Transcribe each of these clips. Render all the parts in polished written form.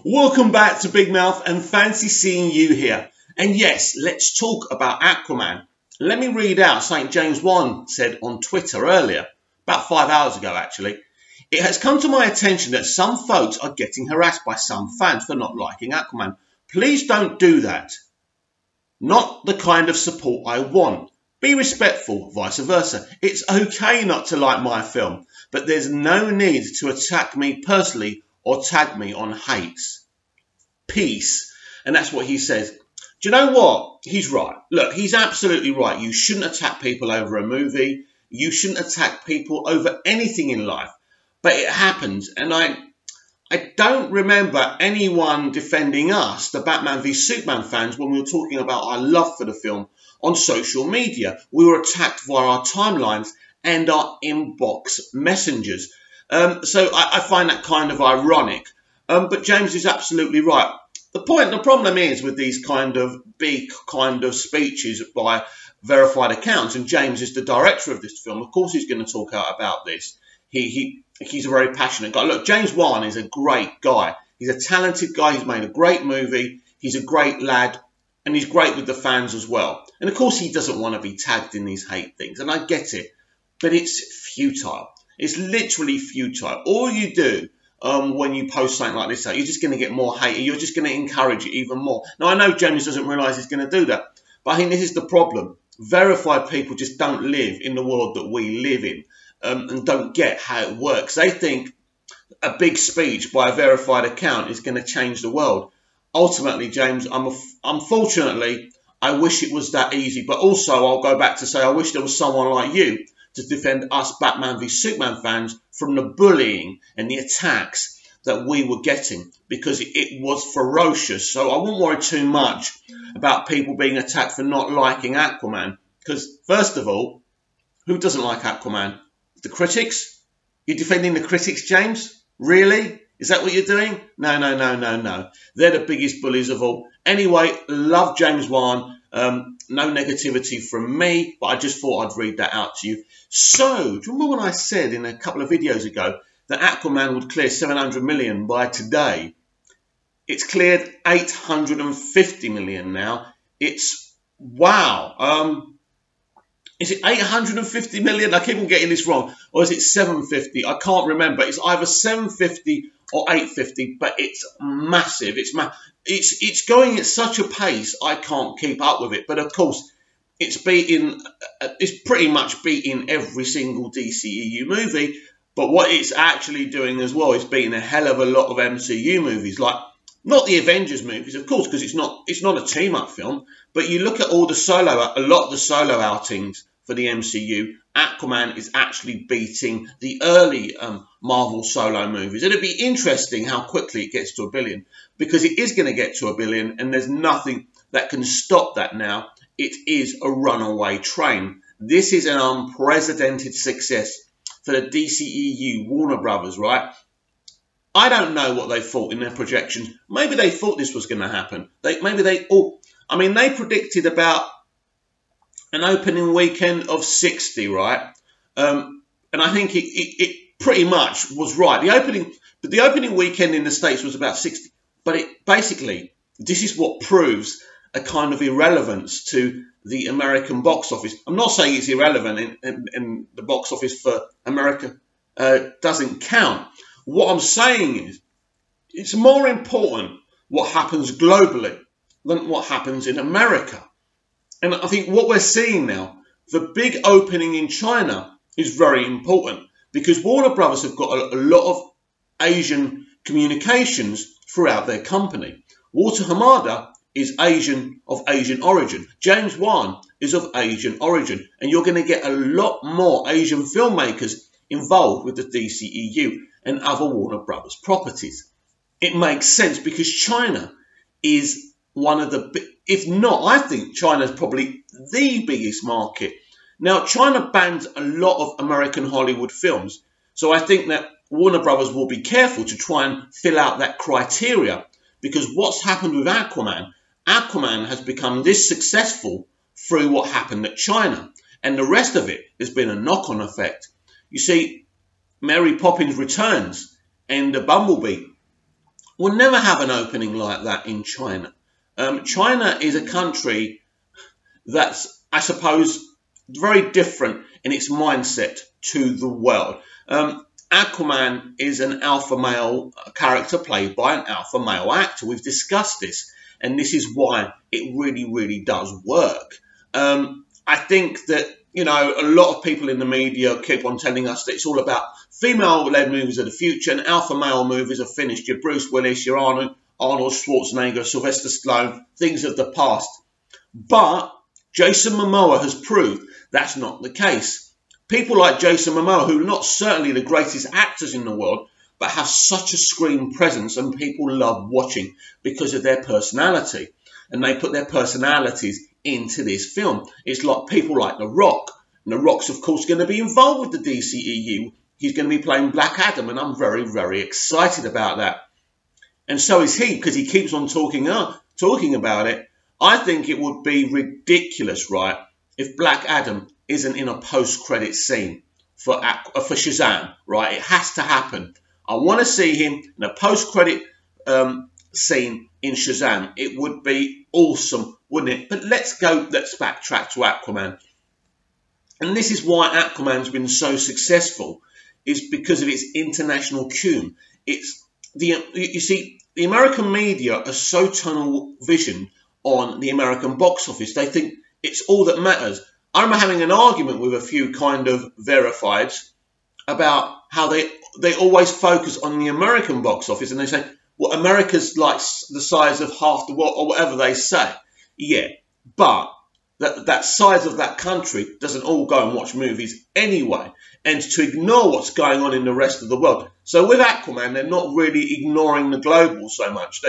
Welcome back to Big Mouth and fancy seeing you here. And yes, let's talk about Aquaman. Let me read out something James Wan said on Twitter earlier, about 5 hours ago actually. It has come to my attention that some folks are getting harassed by some fans for not liking Aquaman. Please don't do that. Not the kind of support I want. Be respectful, vice versa. It's okay not to like my film, but there's no need to attack me personally or tag me on hates. Peace. And that's what he says. Do you know what? He's right. Look, he's absolutely right. You shouldn't attack people over a movie. You shouldn't attack people over anything in life. But it happens. And I don't remember anyone defending us, the Batman v Superman fans, when we were talking about our love for the film on social media. We were attacked via our timelines and our inbox messengers. So I find that kind of ironic. But James is absolutely right. The problem is with these kind of big speeches by verified accounts, and James is the director of this film. Of course, he's going to talk out about this. He's a very passionate guy. Look, James Wan is a great guy. He's a talented guy. He's made a great movie. He's a great lad, and he's great with the fans as well. And of course, he doesn't want to be tagged in these hate things, and I get it. But it's futile. It's literally futile. All you do when you post something like this, you're just going to get more hate. You're just going to encourage it even more. Now, I know James doesn't realise he's going to do that. But I think this is the problem. Verified people just don't live in the world that we live in and don't get how it works. They think a big speech by a verified account is going to change the world. Ultimately, James, unfortunately, I wish it was that easy. But also, I'll go back to say I wish there was someone like you to defend us Batman v Superman fans from the bullying and the attacks that we were getting, because it was ferocious. So I won't worry too much about people being attacked for not liking Aquaman, because first of all, who doesn't like Aquaman? The critics? You're defending the critics, James? Really? Is that what you're doing? No, no, no, no, no. They're the biggest bullies of all. Anyway, love James Wan. No negativity from me, but I just thought I'd read that out to you. So, do you remember when I said in a couple of videos ago that Aquaman would clear 700 million by today? It's cleared 850 million now. It's, wow. Is it 850 million? I keep on getting this wrong. Or is it 750? I can't remember. It's either 750 or 850, but it's massive. It's going at such a pace I can't keep up with it. But of course, it's pretty much beating every single DCEU movie. But what it's actually doing as well is beating a hell of a lot of MCU movies, like not the Avengers movies, of course, because it's not a team-up film. But you look at a lot of the solo outings for the MCU. Aquaman is actually beating the early Marvel solo movies. It'll be interesting how quickly it gets to 1 billion, because it is going to get to 1 billion, and there's nothing that can stop that now. It is a runaway train. This is an unprecedented success for the DCEU, Warner Brothers, right? I don't know what they thought in their projections. Maybe they thought this was going to happen. They predicted about an opening weekend of 60, right? And I think it pretty much was right. The opening weekend in the States was about 60. But basically, this is what proves a kind of irrelevance to the American box office. I'm not saying it's irrelevant in the box office for America doesn't count. What I'm saying is it's more important what happens globally than what happens in America. And I think what we're seeing now, the big opening in China is very important, because Warner Brothers have got a lot of Asian communications throughout their company. Walter Hamada is of Asian origin. James Wan is of Asian origin. And you're going to get a lot more Asian filmmakers involved with the DCEU and other Warner Brothers properties. It makes sense, because China is one of the, if not, I think China's probably the biggest market. Now, China bans a lot of American Hollywood films. So I think that Warner Brothers will be careful to try and fill out that criteria, because what's happened with Aquaman has become this successful through what happened at China. And the rest of it has been a knock-on effect. You see, Mary Poppins Returns and the Bumblebee will never have an opening like that in China. China is a country that's, I suppose, very different in its mindset to the world. Aquaman is an alpha male character played by an alpha male actor. We've discussed this, and this is why it really, really does work. I think that, you know, a lot of people in the media keep on telling us that it's all about female-led movies of the future, and alpha male movies are finished. Your Bruce Willis, your Arnold Schwarzenegger, Sylvester Stallone, things of the past. But Jason Momoa has proved that's not the case. People like Jason Momoa, who are not certainly the greatest actors in the world, but have such a screen presence and people love watching because of their personality. And they put their personalities into this film. It's like people like The Rock. And The Rock's, of course, going to be involved with the DCEU. He's going to be playing Black Adam, and I'm very, very excited about that. And so is he, because he keeps on talking about it. I think it would be ridiculous, right, if Black Adam isn't in a post-credit scene for Shazam, right? It has to happen. I want to see him in a post-credit scene in Shazam. It would be awesome, wouldn't it? But let's backtrack to Aquaman. And this is why Aquaman's been so successful, is because of its international tune. You see, the American media are so tunnel vision on the American box office. They think it's all that matters. I remember having an argument with a few kind of verifieds about how they always focus on the American box office, and they say, well, America's like the size of half the world, or whatever they say. Yeah, but that size of that country doesn't all go and watch movies anyway, and to ignore what's going on in the rest of the world. So with Aquaman, they're not really ignoring the global so much.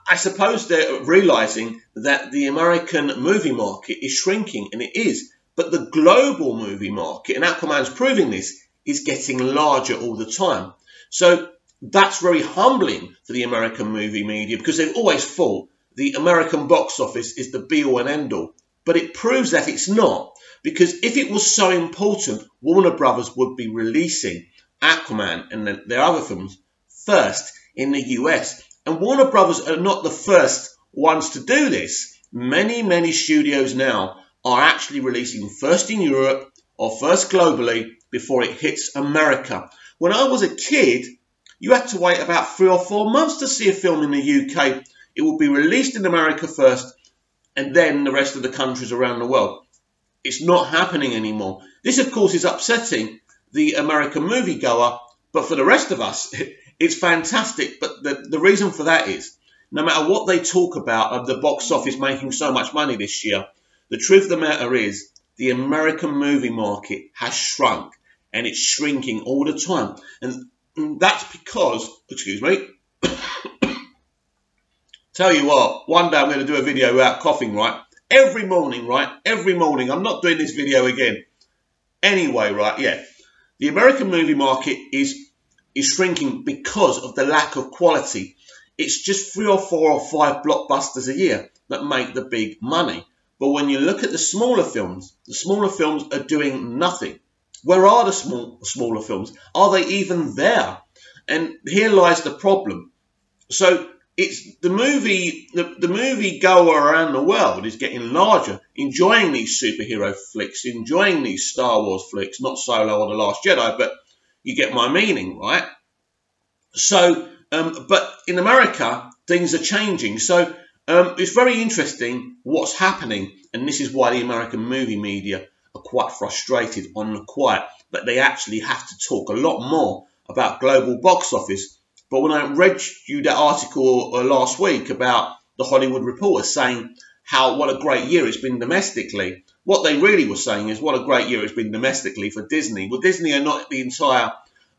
I suppose they're realizing that the American movie market is shrinking, and it is. But the global movie market, and Aquaman's proving this, is getting larger all the time. So that's very humbling for the American movie media, because they've always thought the American box office is the be-all and end-all. But it proves that it's not, because if it was so important, Warner Brothers would be releasing Aquaman and their other films first in the US. And Warner Brothers are not the first ones to do this. Many, many studios now are actually releasing first in Europe or first globally before it hits America. When I was a kid, you had to wait about 3 or 4 months to see a film in the UK. It would be released in America first, and then the rest of the countries around the world. It's not happening anymore. This, of course, is upsetting the American moviegoer, but for the rest of us, it's fantastic. But the reason for that is, no matter what they talk about of the box office making so much money this year, the truth of the matter is the American movie market has shrunk, and it's shrinking all the time. And that's because, excuse me, tell you what, one day I'm going to do a video without coughing, right? Every morning, right? Every morning. I'm not doing this video again. Anyway, right, yeah. The American movie market is shrinking because of the lack of quality. It's just 3 or 4 or 5 blockbusters a year that make the big money. But when you look at the smaller films are doing nothing. Where are the smaller films? Are they even there? And here lies the problem. So it's the movie goer around the world is getting larger, enjoying these superhero flicks, enjoying these Star Wars flicks, not Solo or The Last Jedi, but you get my meaning, right? So, but in America, things are changing. So it's very interesting what's happening, and this is why the American movie media are quite frustrated on the quiet, but they actually have to talk a lot more about global box office. But when I read you that article last week about the Hollywood Reporter saying what a great year it's been domestically, what they really were saying is what a great year it's been domestically for Disney. Well, Disney are not the entire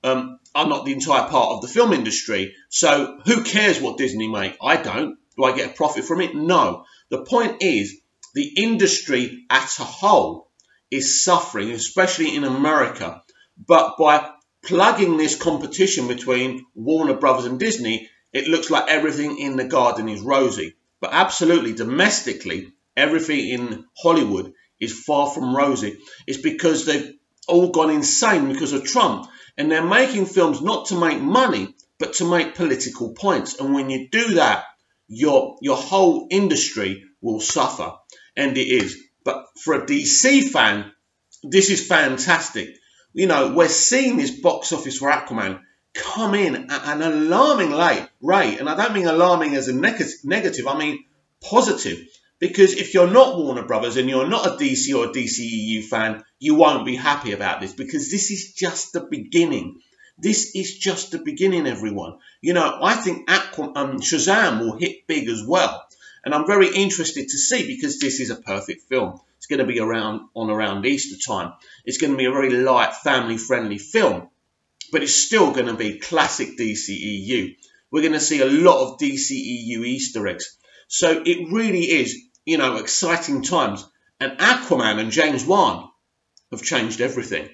part of the film industry. So who cares what Disney make? I don't. Do I get a profit from it? No. The point is the industry as a whole is suffering, especially in America. But by plugging this competition between Warner Brothers and Disney, it looks like everything in the garden is rosy. But absolutely, domestically, everything in Hollywood is far from rosy. It's because they've all gone insane because of Trump. And they're making films not to make money, but to make political points. And when you do that, your whole industry will suffer, and it is. But for a DC fan, this is fantastic. You know, we're seeing this box office for Aquaman come in at an alarming rate. And I don't mean alarming as a negative, I mean positive. Because if you're not Warner Brothers and you're not a DC or a DCEU fan, you won't be happy about this, because this is just the beginning. This is just the beginning, everyone. You know, I think Shazam will hit big as well. And I'm very interested to see, because this is a perfect film. It's going to be around Easter time. It's going to be a very light, family-friendly film. But it's still going to be classic DCEU. We're going to see a lot of DCEU Easter eggs. So it really is, you know, exciting times. And Aquaman and James Wan have changed everything.